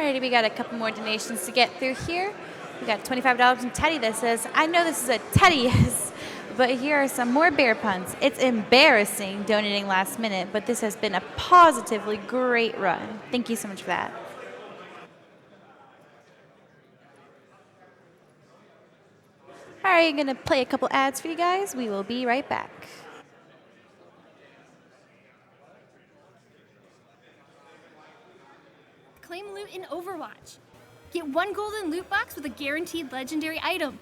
Alrighty, we got a couple more donations to get through here. We got $25 from Teddy that says, I know this is a Teddy yes, but here are some more bear puns. It's embarrassing donating last minute, but this has been a positively great run. Thank you so much for that. Alright, I'm going to play a couple ads for you guys. We will be right back. Claim loot in Overwatch. Get 1 golden loot box with a guaranteed legendary item.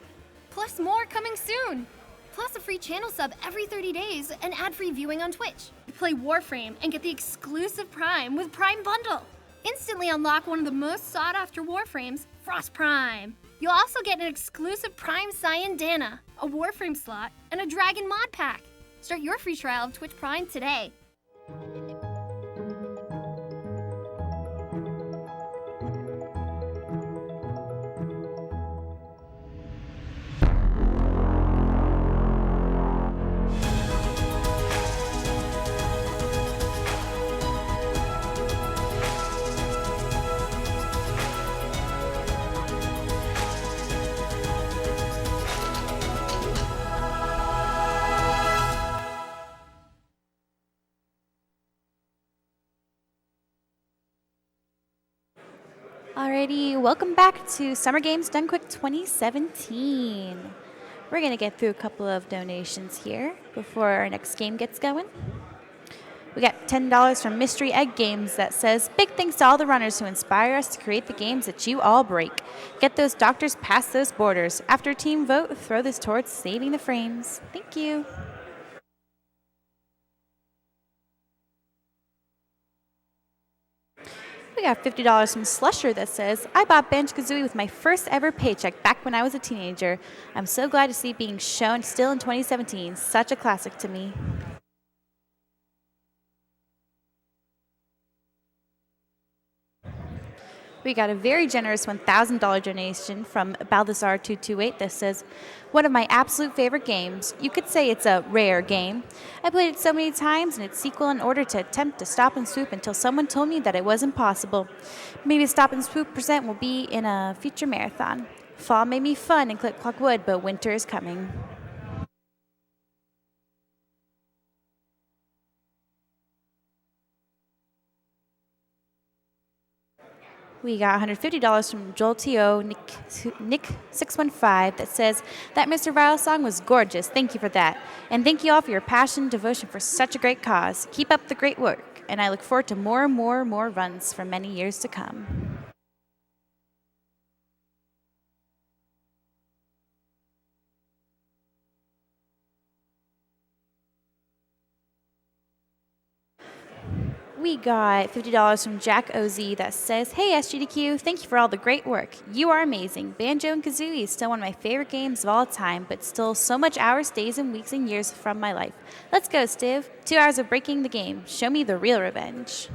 Plus more coming soon. Plus a free channel sub every 30 days and ad-free viewing on Twitch. Play Warframe and get the exclusive Prime with Prime Bundle. Instantly unlock one of the most sought-after Warframes, Frost Prime. You'll also get an exclusive Prime Cyan Dana, a Warframe slot, and a Dragon mod pack. Start your free trial of Twitch Prime today. Alrighty, welcome back to Summer Games Done Quick 2017. We're going to get through a couple of donations here before our next game gets going. We got $10 from Mystery Egg Games that says, big thanks to all the runners who inspire us to create the games that you all break. Get those doctors past those borders. After a team vote, throw this towards saving the frames. Thank you. We got $50 from Slusher that says, I bought Banjo-Kazooie with my first ever paycheck back when I was a teenager. I'm so glad to see it being shown still in 2017. Such a classic to me. We got a very generous $1,000 donation from Balthazar228 that says, one of my absolute favorite games. You could say it's a rare game. I played it so many times in its sequel in order to attempt to stop and swoop until someone told me that it was impossible. Maybe a stop and swoop present will be in a future marathon. Fall made me fun and Click Clock Wood, but winter is coming. We got $150 from Joel T.O. Nick615 that says, that Mr. Vile song was gorgeous. Thank you for that. And thank you all for your passion and devotion for such a great cause. Keep up the great work. And I look forward to more and more runs for many years to come. We got $50 from Jack OZ that says, hey SGDQ, thank you for all the great work. You are amazing. Banjo and Kazooie is still one of my favorite games of all time, but still so much hours, days, and weeks and years from my life. Let's go, Stiv. 2 hours of breaking the game. Show me the real revenge.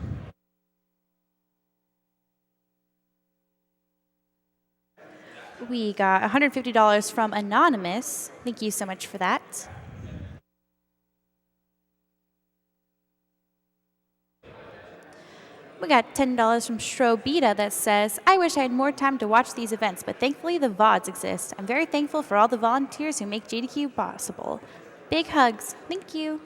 We got $150 from Anonymous. Thank you so much for that. We got $10 from Shrobita that says, I wish I had more time to watch these events, but thankfully the VODs exist. I'm very thankful for all the volunteers who make JDQ possible. Big hugs. Thank you.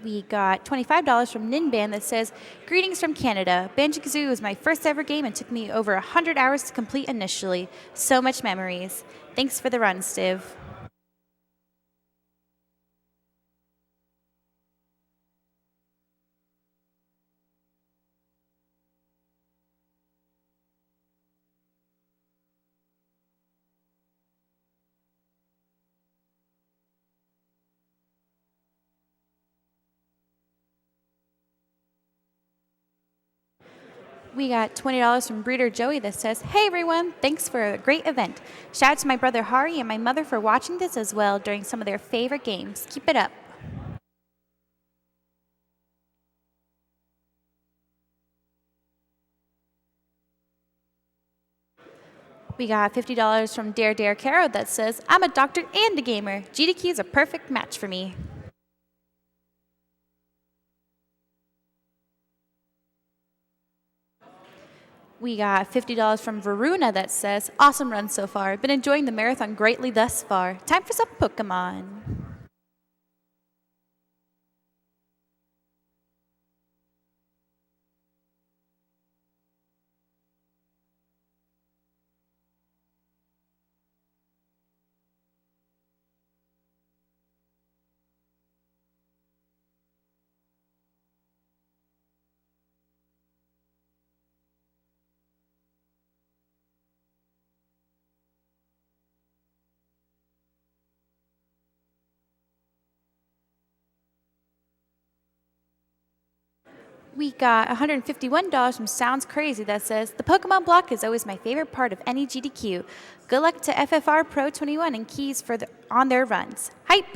We got $25 from Ninban that says, greetings from Canada. Banjo-Kazooie was my first ever game and took me over 100 hours to complete initially. So much memories. Thanks for the run, Stiv. We got $20 from Breeder Joey that says, hey everyone, thanks for a great event. Shout out to my brother Hari and my mother for watching this as well during some of their favorite games. Keep it up. We got $50 from Dare Caro that says, I'm a doctor and a gamer. GDQ is a perfect match for me. We got $50 from Varuna that says, awesome run so far. Been enjoying the marathon greatly thus far. Time for some Pokemon. We got $151 from Sounds Crazy that says, the Pokemon block is always my favorite part of any GDQ. Good luck to FFR Pro 21 and Keys on their runs. Hype!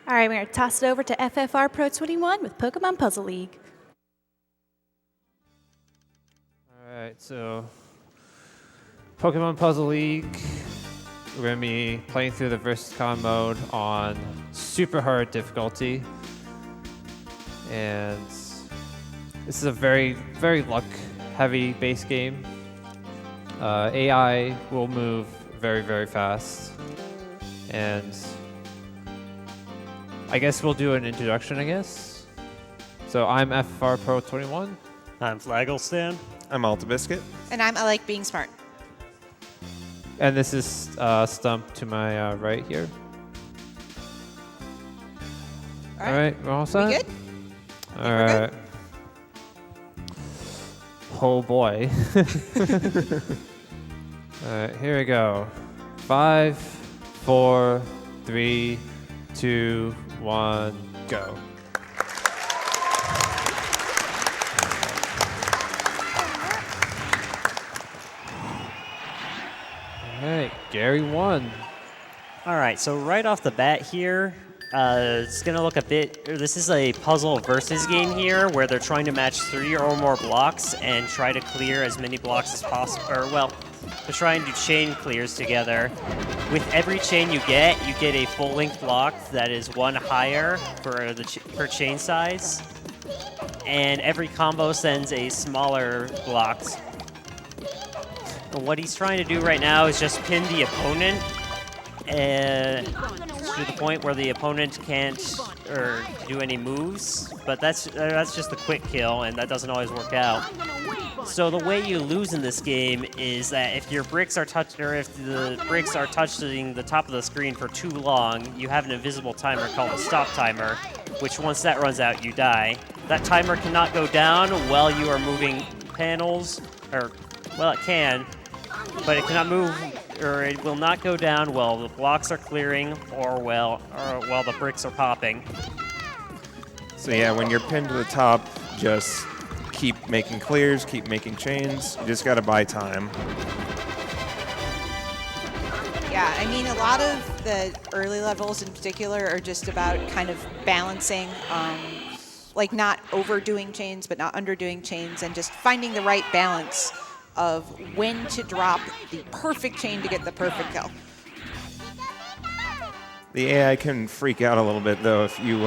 All right, we're going to toss it over to FFR Pro 21 with Pokemon Puzzle League. All right, so Pokemon Puzzle League. we're going to be playing through the Versus Con mode on super hard difficulty. And this is a very, very luck-heavy base game. AI will move very, very fast. And I guess we'll do an introduction, I guess. So I'm FFR Pro 21. I'm Flagglestan. I'm Alta Biscuit. And I like being smart. And this is Stump to my right here. All right, we're all set? We good? All right. Oh boy. All right, here we go. 5, 4, 3, 2, 1, go. All right, Gary won. All right, so right off the bat here, it's going to look a bit, this is a puzzle versus game here where they're trying to match 3 or more blocks and try to clear as many blocks as possible, or well, they're trying to chain clears together. With every chain you get a full-length block that is 1 higher for the per chain size, and every combo sends a smaller block. And what he's trying to do right now is just pin the opponent to the point where the opponent can't do any moves, but that's just a quick kill, and that doesn't always work out. So the way you lose in this game is that if your bricks are if the bricks are touching the top of the screen for too long, you have an invisible timer called a stop timer, which once that runs out, you die. That timer cannot go down while you are moving panels, or well, it can, but it cannot move, or it will not go down while the blocks are clearing or while the bricks are popping. So yeah, when you're pinned to the top, just keep making clears, keep making chains. You just got to buy time. Yeah, I mean, a lot of the early levels in particular are just about kind of balancing, like not overdoing chains, but not underdoing chains, and just finding the right balance of when to drop the perfect chain to get the perfect kill. The AI can freak out a little bit, though, if you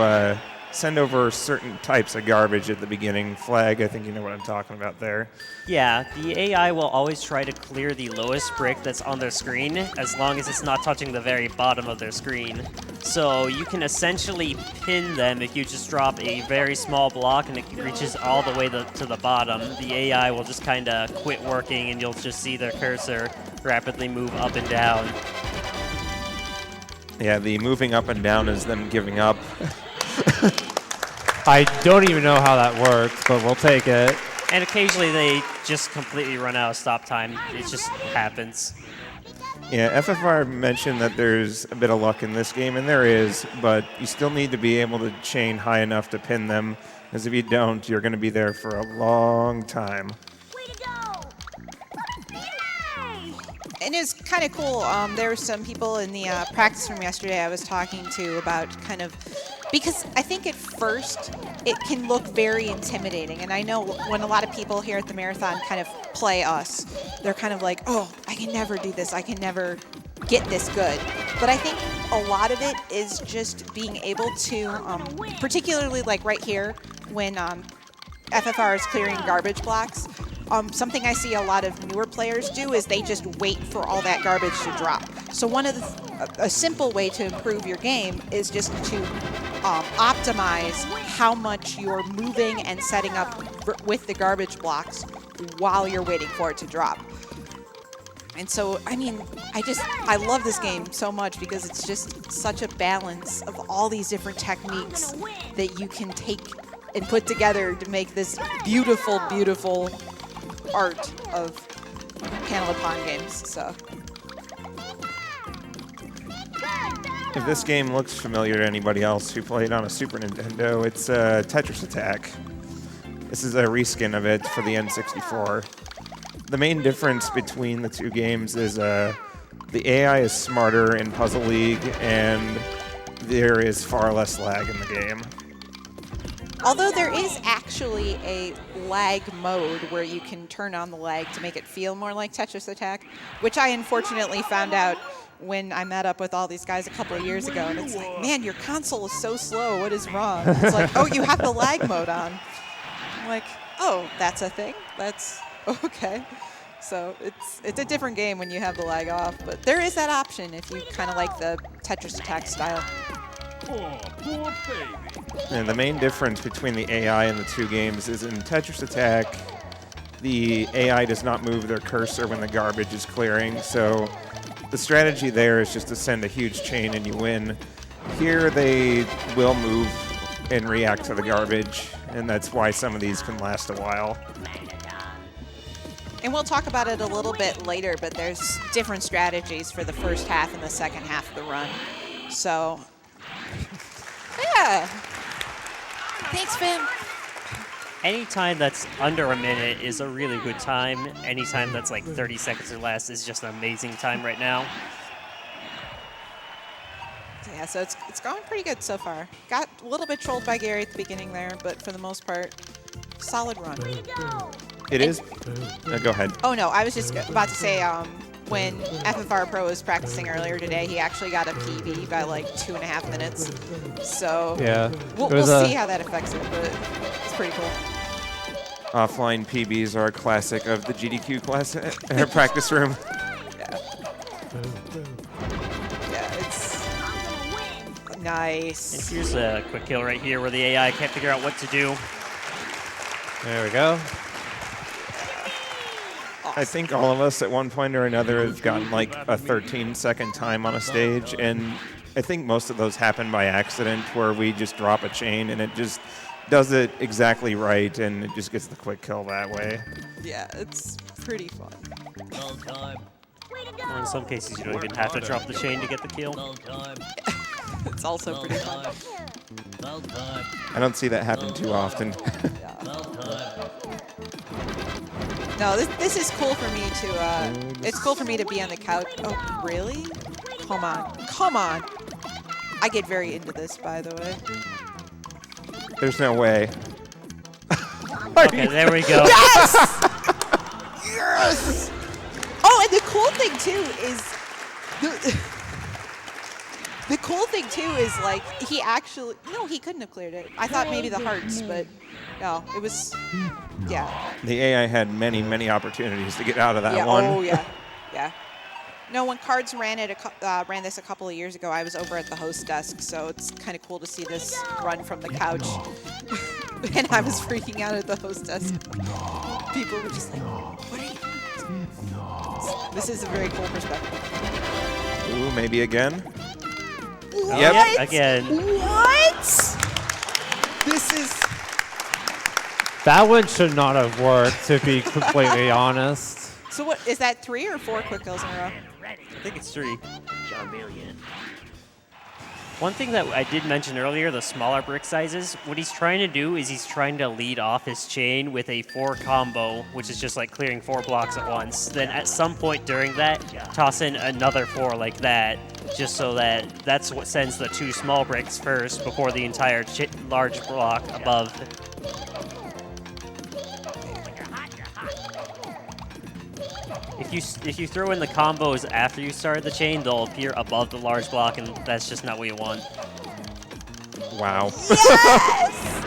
send over certain types of garbage at the beginning. Flag, I think you know what I'm talking about there. Yeah, the AI will always try to clear the lowest brick that's on their screen as long as it's not touching the very bottom of their screen. So you can essentially pin them if you just drop a very small block and it reaches all the way to the bottom. The AI will just kind of quit working and you'll just see their cursor rapidly move up and down. Yeah, the moving up and down is them giving up. I don't even know how that works, but we'll take it. And occasionally they just completely run out of stop time. It just happens. Yeah, FFR mentioned that there's a bit of luck in this game, and there is, but you still need to be able to chain high enough to pin them, because if you don't, you're going to be there for a long time. Way to go! And it's kind of cool. There were some people in the practice room yesterday I was talking to about kind of, because I think at first it can look very intimidating. And I know when a lot of people here at the marathon kind of play us, they're kind of like, oh, I can never do this. I can never get this good. But I think a lot of it is just being able to, particularly like right here, when FFR is clearing garbage blocks, something I see a lot of newer players do is they just wait for all that garbage to drop. So one of a simple way to improve your game is just to optimize how much you're moving and setting up with the garbage blocks while you're waiting for it to drop. And so, I mean, I love this game so much because it's just such a balance of all these different techniques that you can take and put together to make this beautiful, beautiful art of panel upon games. So If this game looks familiar to anybody else who played on a Super Nintendo, it's Tetris Attack. This is a reskin of it for the N64. The main difference between the two games is the AI is smarter in Puzzle League, and there is far less lag in the game. although there is actually a lag mode where you can turn on the lag to make it feel more like Tetris Attack, which I unfortunately found out when I met up with all these guys a couple of years ago, and it's like, man, your console is so slow. What is wrong? It's like, oh, you have the lag mode on. I'm like, oh, that's a thing? That's okay. So it's a different game when you have the lag off, but there is that option if you kind of like the Tetris Attack style. And the main difference between the AI and the two games is in Tetris Attack, the AI does not move their cursor when the garbage is clearing, so the strategy there is just to send a huge chain and you win. Here they will move and react to the garbage, and that's why some of these can last a while. And we'll talk about it a little bit later, but there's different strategies for the first half and the second half of the run. So, yeah. Thanks, Finn. Any time that's under a minute is a really good time. Any time that's like 30 seconds or less is just an amazing time right now. Yeah, so it's going pretty good so far. Got a little bit trolled by Gary at the beginning there, but for the most part, solid run. It is. Go ahead. Oh, no, I was just about to say, when FFR Pro was practicing earlier today, he actually got a PB by like 2.5 minutes. So Yeah. we'll see how that affects it, but it's pretty cool. Offline PBs are a classic of the GDQ class practice room. Yeah, it's nice. And here's a quick kill right here where the AI can't figure out what to do. There we go. I think all of us at one point or another have gotten like a 13-second time on a stage, and I think most of those happen by accident where we just drop a chain and it just does it exactly right and it just gets the quick kill that way. Yeah, it's pretty fun. Or in some cases, you don't even have to drop the chain to get the kill. It's also pretty fun. I don't see that happen too often. No, this is cool for me to, it's cool for me to be on the couch. Oh, really? Come on. Come on. I get very into this, by the way. There's no way. Okay, there we go. Yes! Yes! Oh, and the cool thing, too, is... The cool thing, too, is, like, he actually... No, he couldn't have cleared it. I thought maybe the hearts, but no, it was... Yeah. The AI had many, many opportunities to get out of that Yeah, one. oh, yeah. Yeah. No, when Cards ran this a couple of years ago, I was over at the host desk, so it's kind of cool to see this run from the couch. And I was freaking out at the host desk. People were just like, what are you doing? This is a very cool perspective. Ooh, maybe again. What? Yep, again. What? This is... That one should not have worked, to be completely honest. So what, is that 3 or 4 quick kills in a row? I think it's 3. One thing that I did mention earlier, the smaller brick sizes, what he's trying to do is he's trying to lead off his chain with a 4 combo, which is just like clearing 4 blocks at once. Then at some point during that, toss in another 4 like that, just so that that's what sends the 2 small bricks first before the entire large block above. If you throw in the combos after you start the chain, they'll appear above the large block, and that's just not what you want. Wow. Yes!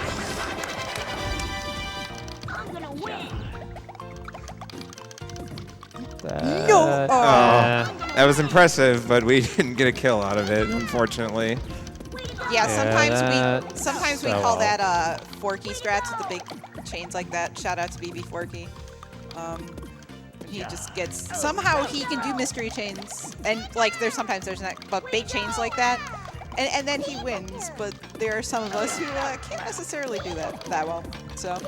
No! That was impressive, but we didn't get a kill out of it, unfortunately. Yeah, sometimes we so call that Forky strats with the big chains like that. Shout out to BB Forky. He just gets, somehow he can do mystery chains, and like there's not, but big chains like that, and then he wins. But there are some of us who can't necessarily do that well. So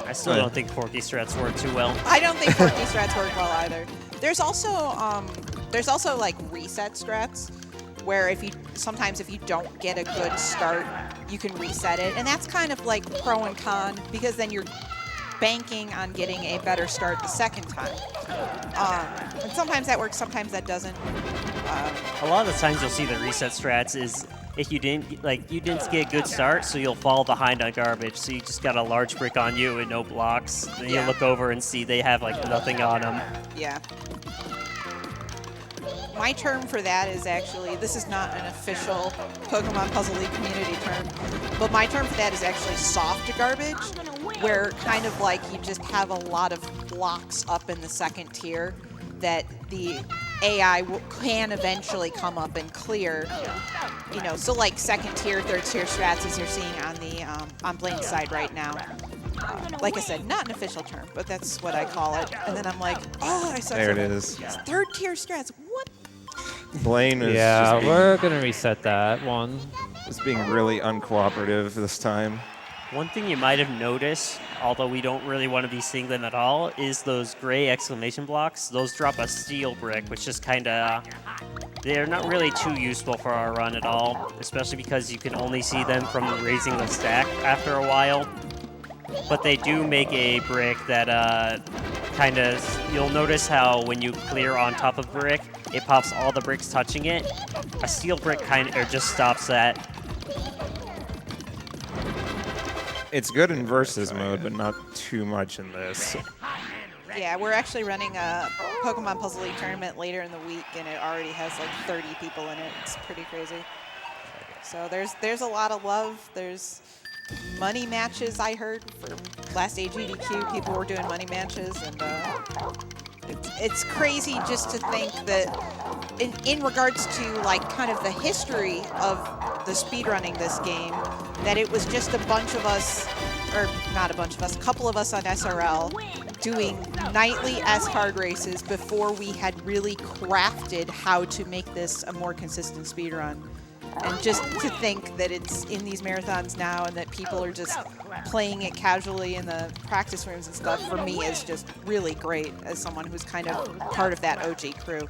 I still don't think Forky strats work too well. I don't think Forky strats work well either. There's also like reset strats, where sometimes if you don't get a good start, you can reset it, and that's kind of like pro and con, because then you're banking on getting a better start the second time. And sometimes that works, sometimes that doesn't. A lot of the times you'll see the reset strats is if you didn't get a good start, so you'll fall behind on garbage. So you just got a large brick on you and no blocks. Then you look over and see they have like nothing on them. Yeah. my term for that is actually, this is not an official Pokemon Puzzle League community term, but my term for that is actually soft garbage, where kind of like you just have a lot of blocks up in the second tier that the AI can eventually come up and clear. You know, so like second tier, third tier strats as you're seeing on the on Blaine's side right now. Like I said, not an official term, but that's what I call it. And then I'm like, oh, I suck. There so it bad. is. It's third tier strats. What? Blaine is Yeah, just we're gonna reset that one. being really uncooperative this time. One thing you might have noticed, although we don't really want to be seeing them at all, is those gray exclamation blocks. Those drop a steel brick, which is kind of... They're not really too useful for our run at all, especially because you can only see them from raising the stack after a while. But they do make a brick that kind of... You'll notice how when you clear on top of a brick, it pops all the bricks touching it. A steel brick kind of just stops that. It's good in versus mode, but not too much in this. Yeah, we're actually running a Pokemon Puzzle League tournament later in the week, and it already has like 30 people in it. It's pretty crazy. So there's a lot of love. There's money matches, I heard, from last SGDQ. People were doing money matches, and it's crazy just to think that in regards to like kind of the history of the speedrunning this game, that it was just a bunch of us, or not a bunch of us, a couple of us on SRL doing nightly S-Card races before we had really crafted how to make this a more consistent speedrun. And just to think that it's in these marathons now and that people are just playing it casually in the practice rooms and stuff, for me is just really great as someone who's kind of part of that OG crew.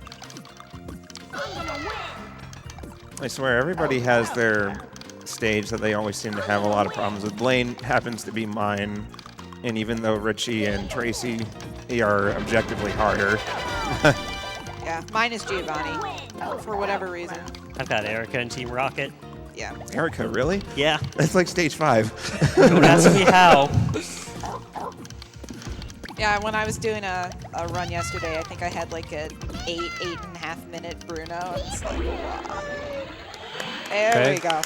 I swear, everybody has their stage that they always seem to have a lot of problems with. Blaine happens to be mine, and even though Richie and Tracy are objectively harder. Yeah, mine is Giovanni, for whatever reason. I've got Erica and Team Rocket. Yeah. Erica, really? Yeah. That's like stage 5. Don't ask me how. Yeah, when I was doing a run yesterday, I think I had like an 8.5 minute Bruno. It's like, wow. There we go.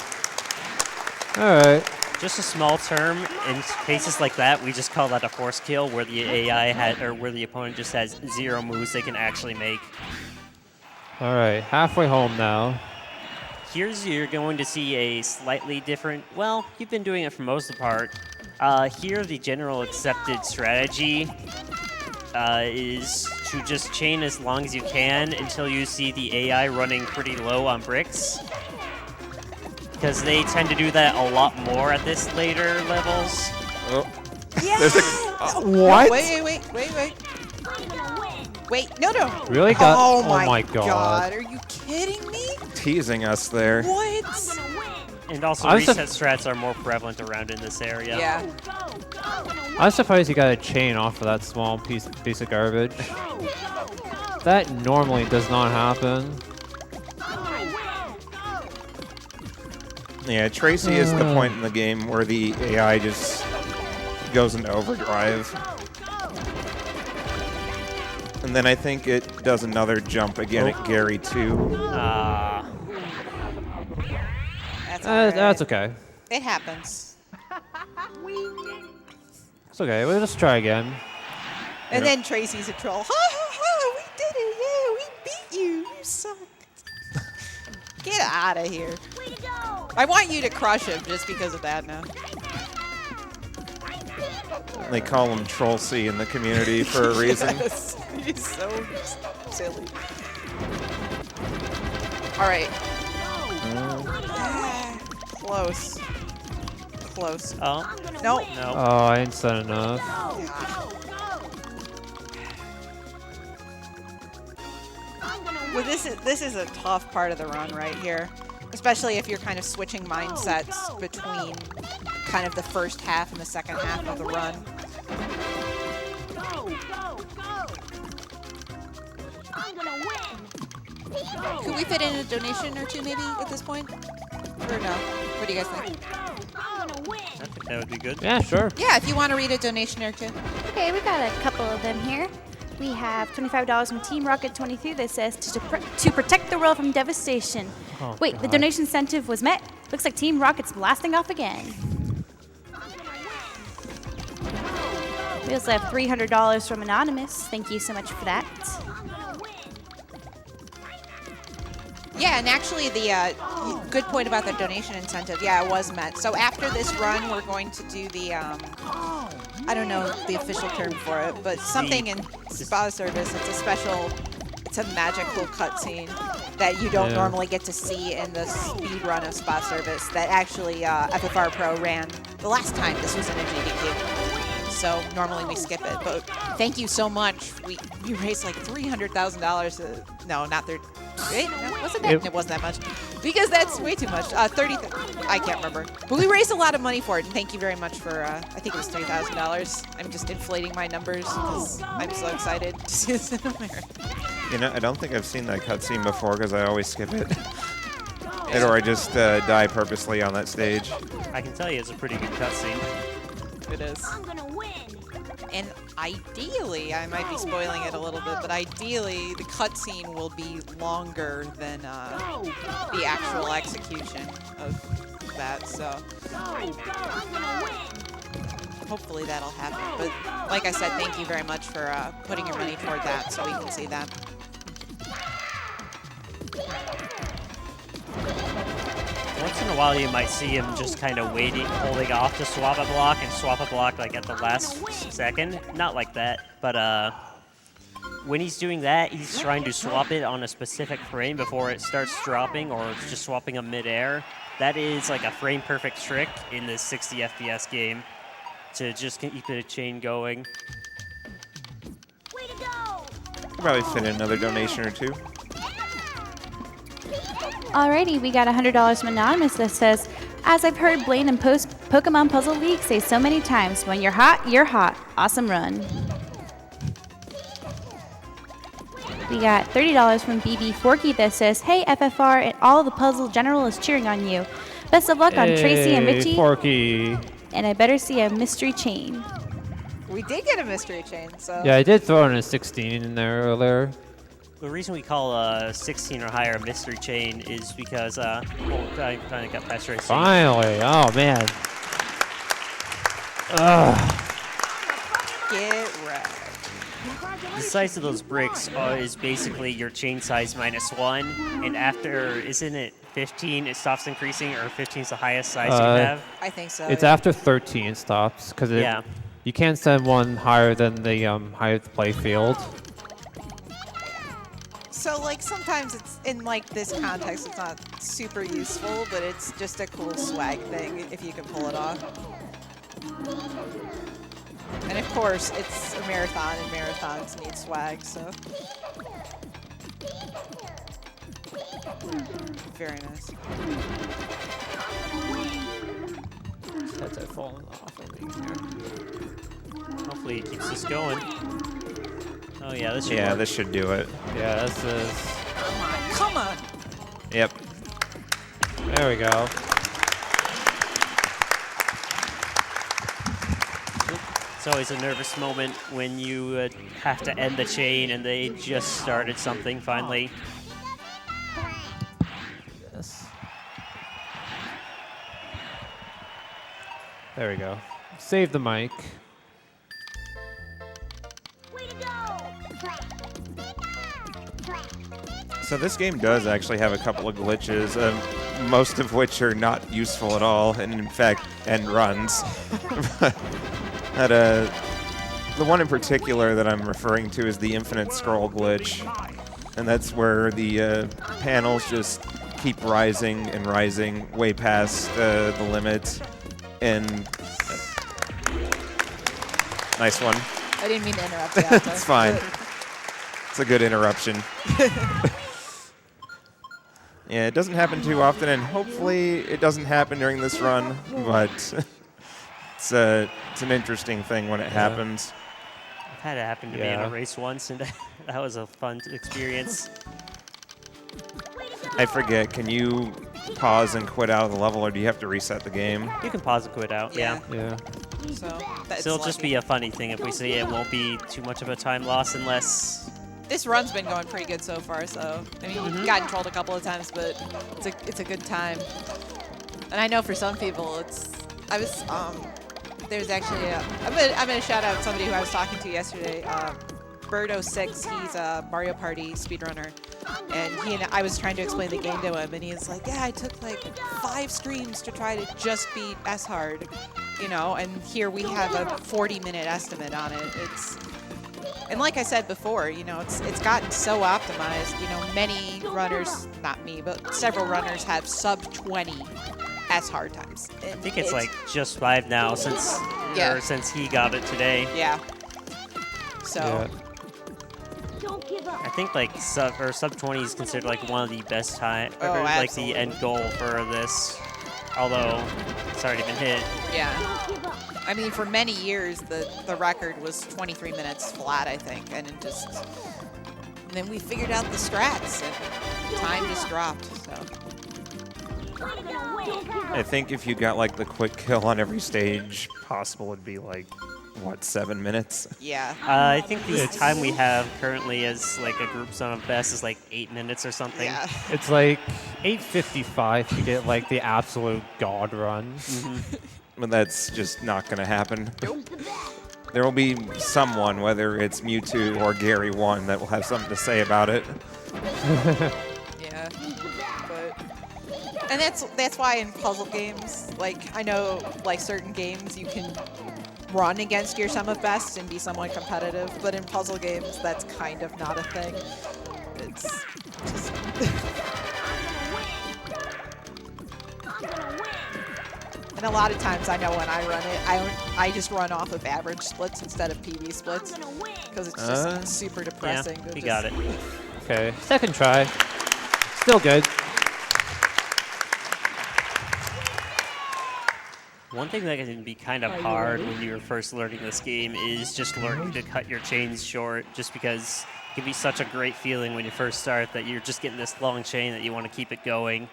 All right. Just a small term. In cases like that, we just call that a force kill, where the AI or where the opponent just has 0 moves they can actually make. All right. Halfway home now. Here's you're going to see a slightly different. Well, you've been doing it for most of the part. Here, the general accepted strategy is to just chain as long as you can until you see the AI running pretty low on bricks. Because they tend to do that a lot more at this later levels. Oh. Yeah! What? Wait, no. Really got? Oh my god. Are you kidding me? Teasing us there. What? And also, I'm reset strats are more prevalent around in this area. Yeah. I'm surprised you got a chain off of that small piece of garbage. That normally does not happen. Yeah, Tracy is the point in the game where the AI just goes into overdrive. And then I think it does another jump again at Gary, too. That's all right. That's okay. It happens. It's okay. We'll just try again. And then Tracy's a troll. Ha ha ha! We did it! Yeah, we beat you. You suck. Get out of here. I want you to crush him just because of that now. They call him Troll C in the community for a reason. Yes. He's so silly. All right. Close. Close. Oh, No. no. Oh, I ain't said enough. Well, this is a tough part of the run right here, especially if you're kind of switching mindsets between kind of the first half and the second half of the run. Could we fit in a donation or two maybe at this point? Or no? What do you guys think? I think that would be good. Yeah, sure. Yeah, if you want to read a donation or two. Okay, we got a couple of them here. we have $25 from Team Rocket 23 that says to protect the world from devastation. Oh, Wait, the God. donation incentive was met. Looks like Team Rocket's blasting off again. We also have $300 from Anonymous. Thank you so much for that. Yeah, and actually the good point about the donation incentive, yeah, it was met. So after this run, we're going to do the, I don't know the official term for it, but something in Spa Service. It's a special, it's a magical cutscene that you don't normally get to see in the speed run of Spa Service that actually FFR Pro ran the last time this was in a GDQ. So normally we skip it, but thank you so much. We raised like $300,000. No, not 30. Wait, no, wasn't that? It wasn't that much, because that's way too much. 30. I can't remember, but we raised a lot of money for it. And thank you very much for. I think it was $3,000. I'm just inflating my numbers because I'm so excited to see this in America. You know, I don't think I've seen that cutscene before because I always skip it. Or I just die purposely on that stage. I can tell you it's a pretty good cutscene. It is. And ideally, I might be spoiling it a little bit, but ideally the cutscene will be longer than the actual execution of that. So hopefully that'll happen. But like I said, thank you very much for putting your money toward that, so we can see that. Once in a while, you might see him just kind of waiting, holding off to swap a block and swap a block like at the last second. Not like that, but when he's doing that, he's trying to swap it on a specific frame before it starts dropping, or just swapping them mid-air. That is like a frame-perfect trick in this 60 FPS game to just keep the chain going. Probably fit in another donation or two. Alrighty, we got $100 from Anonymous that says, as I've heard Blaine and Pokemon Puzzle League say so many times, when you're hot, you're hot. Awesome run. We got $30 from BB Forky that says, hey FFR and all the Puzzle General is cheering on you. Best of luck on Tracy and Richie. Forky. And I better see a mystery chain. We did get a mystery chain, so. Yeah, I did throw in a 16 in there earlier. The reason we call 16 or higher a mystery chain is because, I kind of got past Tracy. Finally. Oh, man. Ugh. Get right. The size of those bricks is basically your chain size -1, and after, isn't it 15, it stops increasing, or 15 is the highest size you can have? I think so. It's yeah. after 13 it stops, because Yeah. you can't send one higher than the height of the play field. So, like, sometimes it's in, like, this context, it's not super useful, but it's just a cool swag thing if you can pull it off. And, of course, it's a marathon, and marathons need swag, so. Very nice. Heads are falling off of me here. Hopefully it keeps us going. Oh yeah, this should Yeah, work. this should do it. Yeah, this is... Come on! Yep. There we go. It's always a nervous moment when you have to end the chain and they just started something finally. Yes. There we go. Save the mic. So this game does actually have a couple of glitches, most of which are not useful at all, and in fact, end runs. But, the one in particular that I'm referring to is the infinite scroll glitch, and that's where the panels just keep rising and rising way past the limit. And nice one. I didn't mean to interrupt you. It's fine. It's a good interruption. Yeah, it doesn't happen too often, and hopefully it doesn't happen during this run, but it's an interesting thing when it happens. I've had it happen to me in a race once, and that was a fun experience. I forget, can you pause and quit out of the level, or do you have to reset the game? You can pause and quit out, yeah. Yeah. So that's Still just lucky. be a funny thing if we see it won't be too much of a time loss unless... This run's been going pretty good so far, so I mean we've gotten trolled a couple of times, but it's a good time. And I know for some people there's actually I'm gonna shout out somebody who I was talking to yesterday, Birdo6. He's a Mario Party speedrunner, and I was trying to explain the game to him, and he's like, yeah, I took like 5 streams to try to just beat S hard, you know, and here we have a 40-minute estimate on it. And like I said before, you know, it's gotten so optimized. You know, many runners, not me, but several runners have sub 20 S hard times. I think it's like just 5 now since he got it today. Yeah. So. I think like sub 20 is considered like one of the best time, or like absolutely. the end goal for this. Although it's already been hit. Yeah. I mean, for many years, the record was 23 minutes flat, I think, and then we figured out the strats, and time just dropped. So. I think if you got like the quick kill on every stage possible, would be like, what, 7 minutes? Yeah. I think the time we have currently as like a group zone of best is like 8 minutes or something. Yeah. It's like 8:55 to get like the absolute god run. But that's just not going to happen. There will be someone, whether it's Mewtwo or Gary1, that will have something to say about it. Yeah. And that's why in puzzle games, like I know like certain games you can run against your sum of best and be somewhat competitive, but in puzzle games that's kind of not a thing. It's just and a lot of times I know when I run it, I just run off of average splits instead of PB splits because it's just super depressing. Yeah, you got it. Okay, second try. Still good. One thing that can be kind of hard when you're first learning this game is just learning to cut your chains short, just because it can be such a great feeling when you first start that you're just getting this long chain that you want to keep it going.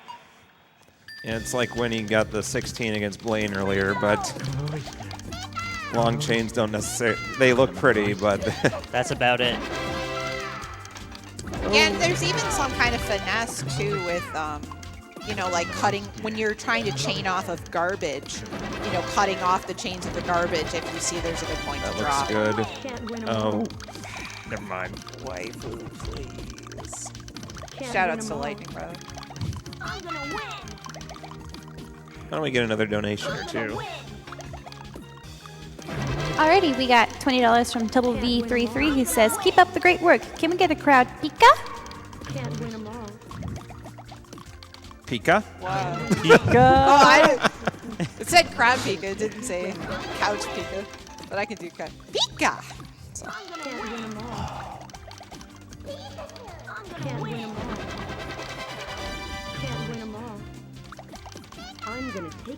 Yeah, it's like when he got the 16 against Blaine earlier, but long chains don't necessarily, they look pretty, but That's about it. Yeah, and there's even some kind of finesse too with, you know, like cutting, when you're trying to chain off of garbage, you know, cutting off the chains of the garbage if you see there's a good point that to drop. looks good. Oh, never mind. Waifu, please. Shoutouts to Lightning Brother. Why don't we get another donation or two? Alrighty, we got $20 from Double V33 who says, "Keep up the great work. Can we get a crowd Pika?" Pika? Wow. Pika! It said crowd Pika, it didn't say couch Pika. But I can do crowd Pika! So.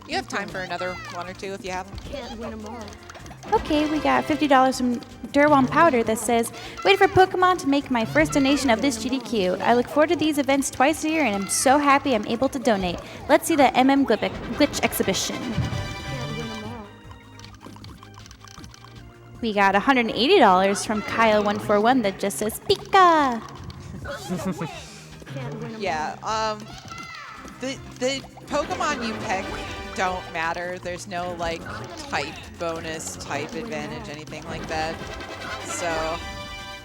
You have time for another one or two if you have them. Okay, we got $50 from Durwan Powder that says, "Wait for Pokemon to make my first donation of this GDQ. I look forward to these events twice a year and I'm so happy I'm able to donate. Let's see the Glitch exhibition." We got $180 from Kyle141 that just says, "Pika!" Yeah, the Pokemon you pick don't matter. There's no like type bonus, type advantage, anything like that. So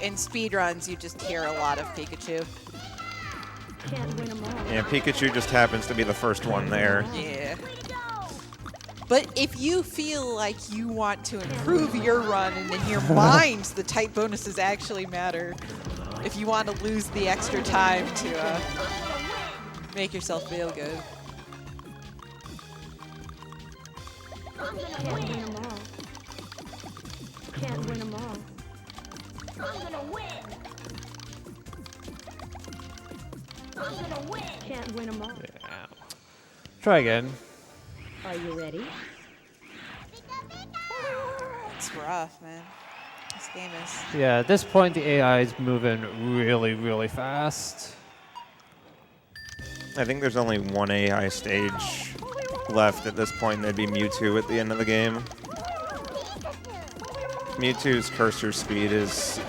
in speedruns, you just hear a lot of Pikachu. Yeah, Pikachu just happens to be the first one there. Yeah. But if you feel like you want to improve your run and in your mind the type bonuses actually matter, if you want to lose the extra time to make yourself feel good. Yeah. Try again. Are you ready? It's rough, man. This game is. Yeah, at this point the AI is moving really, really fast. I think there's only one AI stage left at this point. That'd be Mewtwo at the end of the game. Mewtwo's cursor speed is...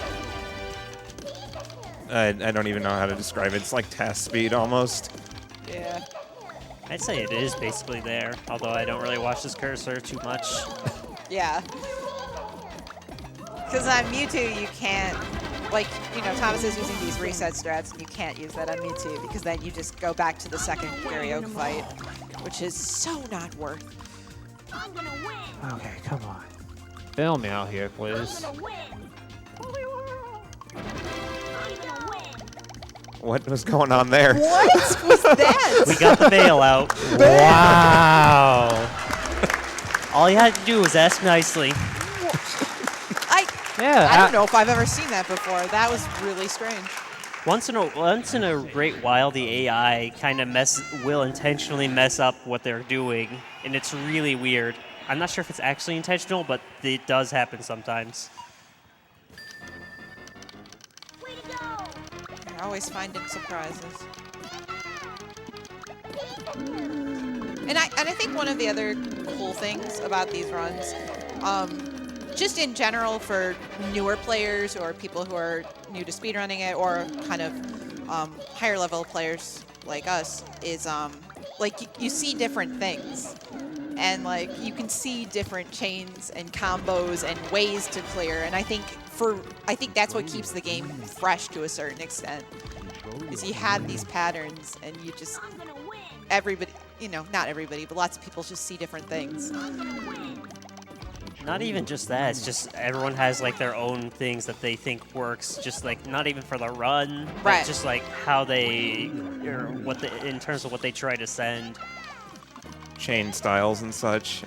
I don't even know how to describe it. It's like task speed almost. Yeah. I'd say it is basically there, although I don't really watch this cursor too much. Yeah. Because on Mewtwo, you can't, like, you know, Thomas is using these reset strats, and you can't use that on Mewtwo because then you just go back to the second karaoke fight, which is so not worth. Okay, come on. Bail me out here, please. What was going on there? What was that? We got the bailout. Wow. All you had to do was ask nicely. Yeah. I don't know if I've ever seen that before. That was really strange. Once in a great while, the AI kind of will intentionally mess up what they're doing, and it's really weird. I'm not sure if it's actually intentional, but it does happen sometimes. You're always finding surprises. And I think one of the other cool things about these runs, just in general for newer players or people who are new to speedrunning it, or kind of higher level players like us, is like you see different things. And like you can see different chains and combos and ways to clear, and I think that's what keeps the game fresh to a certain extent. Is you have these patterns, and you just everybody, you know, not everybody, but lots of people just see different things. Not even just that, it's just everyone has like their own things that they think works, just like not even for the run, but Right. just like how they, or what in terms of what they try to send. Chain styles and such.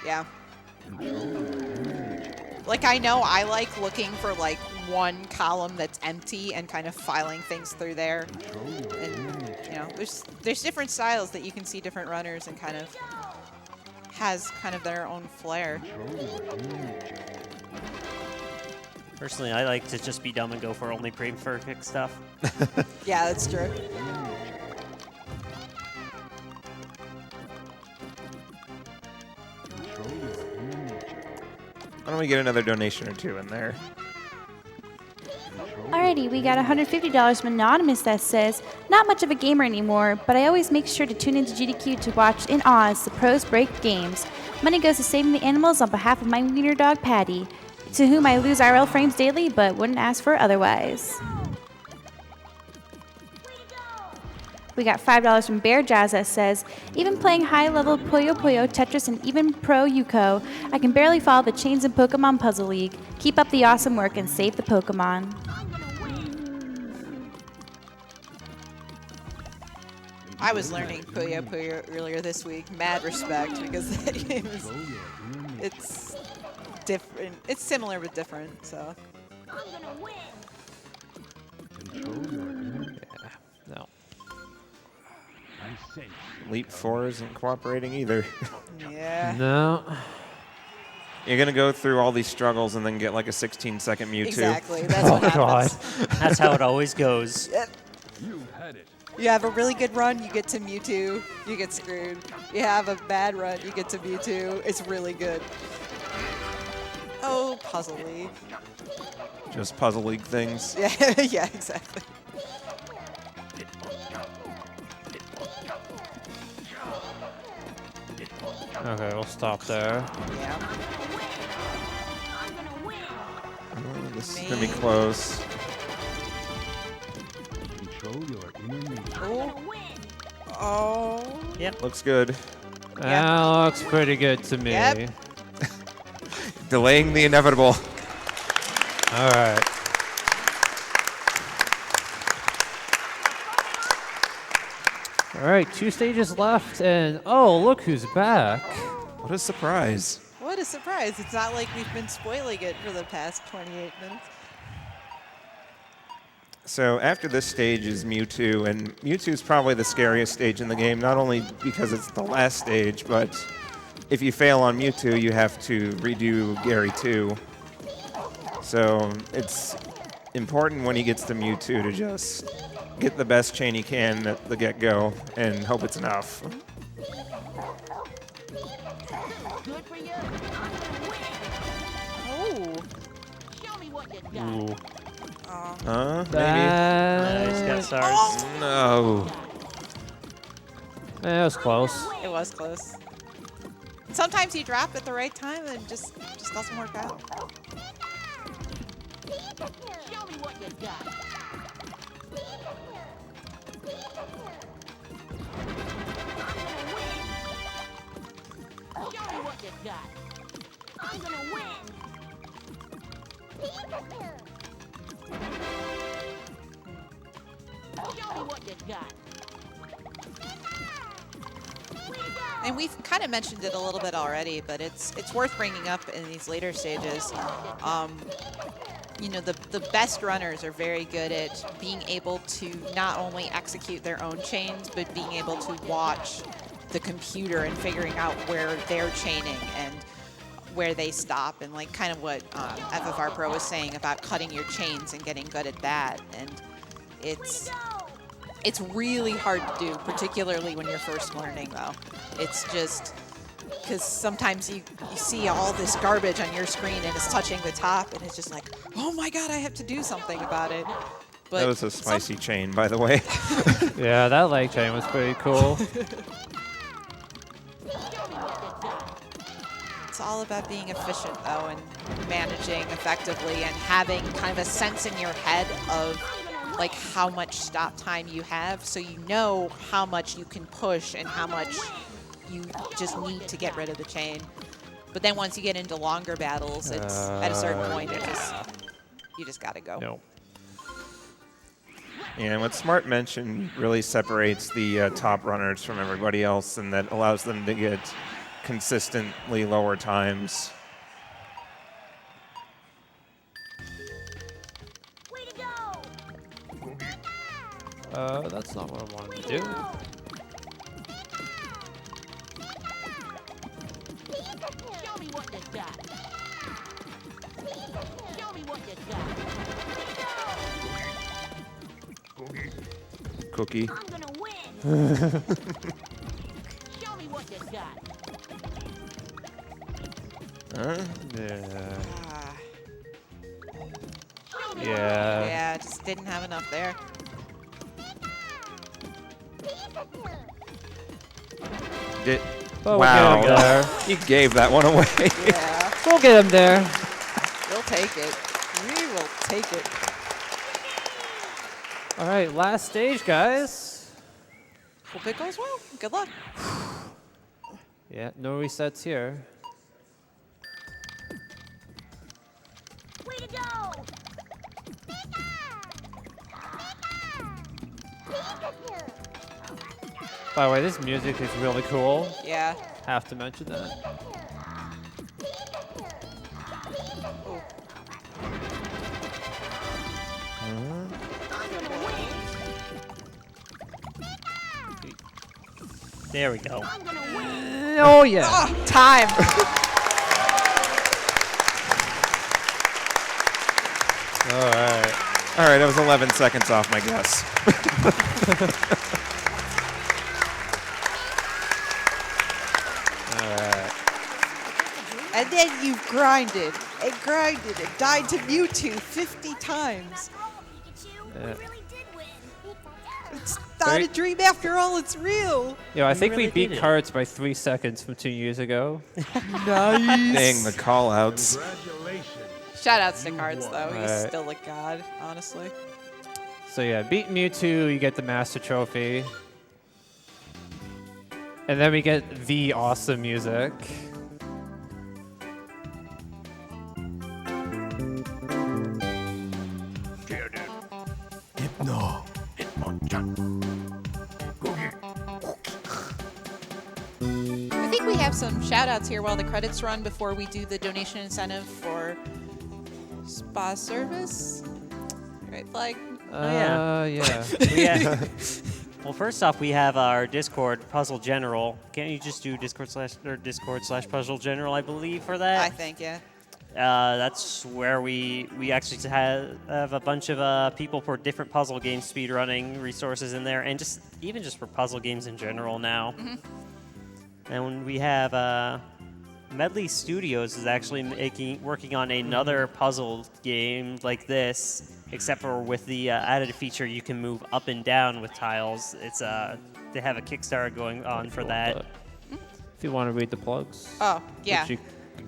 Yeah. Like I know I like looking for like one column that's empty and kind of filing things through there. And you know, there's different styles that you can see different runners, and kind of has kind of their own flair. Personally, I like to just be dumb and go for only perfect stuff. Yeah, that's true. Why don't we get another donation or two in there? Alrighty, we got $150 from Anonymous that says, not much of a gamer anymore, but I always make sure to tune into GDQ to watch in awe as the pros break games. Money goes to saving the animals on behalf of my wiener dog Patty, to whom I lose IRL frames daily but wouldn't ask for otherwise. We got $5 from Bear Jazz that says, even playing high-level Puyo Puyo, Tetris, and even Pro Yuko, I can barely follow the chains in Pokemon Puzzle League. Keep up the awesome work and save the Pokemon. I was learning Puyo Puyo earlier this week. Mad respect, because that game is, it's different. It's similar but different. So. No. Leap 4 isn't cooperating either. Yeah. No. You're going to go through all these struggles and then get like a 16-second Mewtwo. Exactly. That's what God. happens. That's how it always goes. Yep. You have a really good run, you get to Mewtwo, you get screwed. You have a bad run, you get to Mewtwo. It's really good. Oh, Puzzle League. Just Puzzle League things. Yeah, yeah, exactly. Okay, we'll stop there. Yeah. Oh, this is going to be close. Oh. Oh. Yep. Looks good. That looks pretty good to me. Yep. Delaying the inevitable. All right. All right, 2 stages left, and oh, look who's back. What a surprise. What a surprise. It's not like we've been spoiling it for the past 28 minutes. So after this stage is Mewtwo, and Mewtwo is probably the scariest stage in the game, not only because it's the last stage, but if you fail on Mewtwo, you have to redo Gary 2. So it's important when he gets to Mewtwo to just get the best chain he can at the get-go and hope it's enough. Oh. Ooh. Maybe. He's got stars. No. It was close. It was close. Sometimes you drop at the right time and just doesn't work out. Show me what you got. Show me what you got. I'm gonna win. Show me what you got. And we've kind of mentioned it a little bit already, but it's worth bringing up in these later stages. You know, the best runners are very good at being able to not only execute their own chains, but being able to watch the computer and figuring out where they're chaining and where they stop, and like kind of what FFR Pro was saying about cutting your chains and getting good at that. And it's really hard to do, particularly when you're first learning, though. It's just because sometimes you see all this garbage on your screen and it's touching the top, and it's just like, oh my god, I have to do something about it. But That was a spicy chain, by the way. Yeah, that leg chain was pretty cool. It's all about being efficient, though, and managing effectively and having kind of a sense in your head of like how much stop time you have, so you know how much you can push and how much you just need to get rid of the chain. But then once you get into longer battles, it's at a certain point you just gotta go. No. And what Smart mentioned really separates the top runners from everybody else, and that allows them to get consistently lower times. Way to go! That's not what I wanted to do. Show me what you got. Show me what you got. Cookie. I'm gonna win. Show me what you got. Huh? Yeah. Ah, Yeah. yeah, just didn't have enough there. Did, But wow. we'll get him there. You gave that one away. Yeah, We'll get him there. we'll take it. We will take it. All right, last stage, guys. Hope it goes well. Good luck. Yeah, no resets here. Way to go! By the way, this music is really cool. Yeah. Have to mention that. Ooh. There we go. I'm gonna win. Oh, yeah. Oh, time. All right. All right, I was 11 seconds off my guess. And then you grinded and grinded and died to Mewtwo 50 times. Yeah. It's not a dream after all, it's real. Yo, I You think really we beat did it. cards by 3 seconds from 2 years ago. Dang, the call-outs. Shout outs to Cards, though. He's Alright. still a god, honestly. So yeah, beat Mewtwo, you get the Master Trophy. And then we get the awesome music. I think we have some shout outs here while the credits run before we do the donation incentive for spa service. Right, Flag? yeah. Yeah. Well, first off, we have our Discord Puzzle General. Can't you just do Discord slash Puzzle General, I believe, for that? I think, yeah. That's where we actually have a bunch of people for different puzzle games speedrunning resources in there, and even just for puzzle games in general now. And we have Medley Studios is actually working on another puzzle game like this, except for with the added feature you can move up and down with tiles. It's they have a Kickstarter going on for that. If you want to read the plugs. Oh, yeah. Which you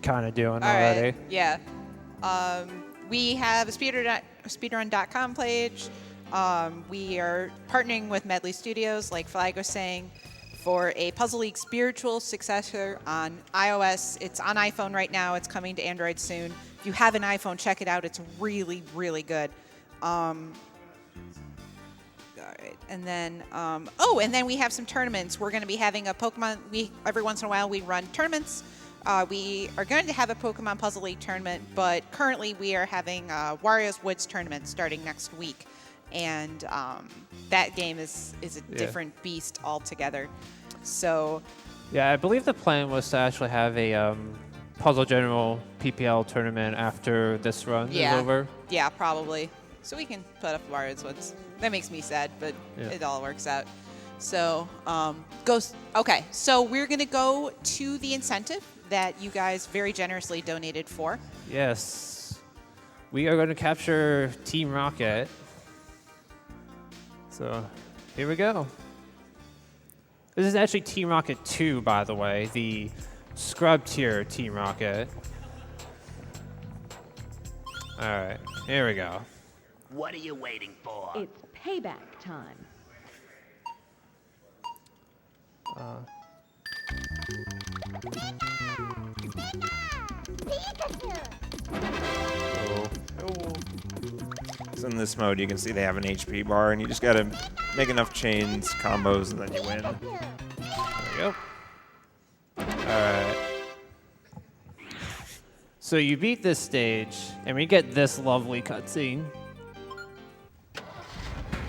kind of doing All already. right. Yeah. We have a speedrun.com page. We are partnering with Medley Studios, like Flag was saying, for a Puzzle League spiritual successor on iOS. It's on iPhone right now. It's coming to Android soon. If you have an iPhone, check it out. It's really, really good. All right. And then, and then we have some tournaments. We're going to be having a Pokemon. Every once in a while, we run tournaments. We are going to have a Pokemon Puzzle League tournament, but currently we are having Wario's Woods tournament starting next week. And that game is a different beast altogether. So, yeah, I believe the plan was to actually have a Puzzle General PPL tournament after this run is over. Yeah, probably. So we can put up Wario's Woods. That makes me sad, but it all works out. So, okay, so we're going to go to the incentive that you guys very generously donated for. Yes. We are going to capture Team Rocket. So, here we go. This is actually Team Rocket 2, by the way, the scrub tier Team Rocket. All right, here we go. What are you waiting for? It's payback time. So in this mode, you can see they have an HP bar, and you just gotta make enough chains, combos, and then you win. There we go. Alright. So you beat this stage, and we get this lovely cutscene.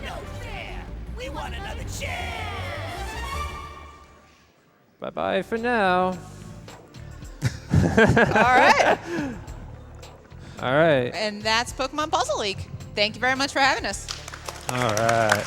No fair! We want another chance! Bye-bye for now. All right. All right. And that's Pokemon Puzzle League. Thank you very much for having us. All right.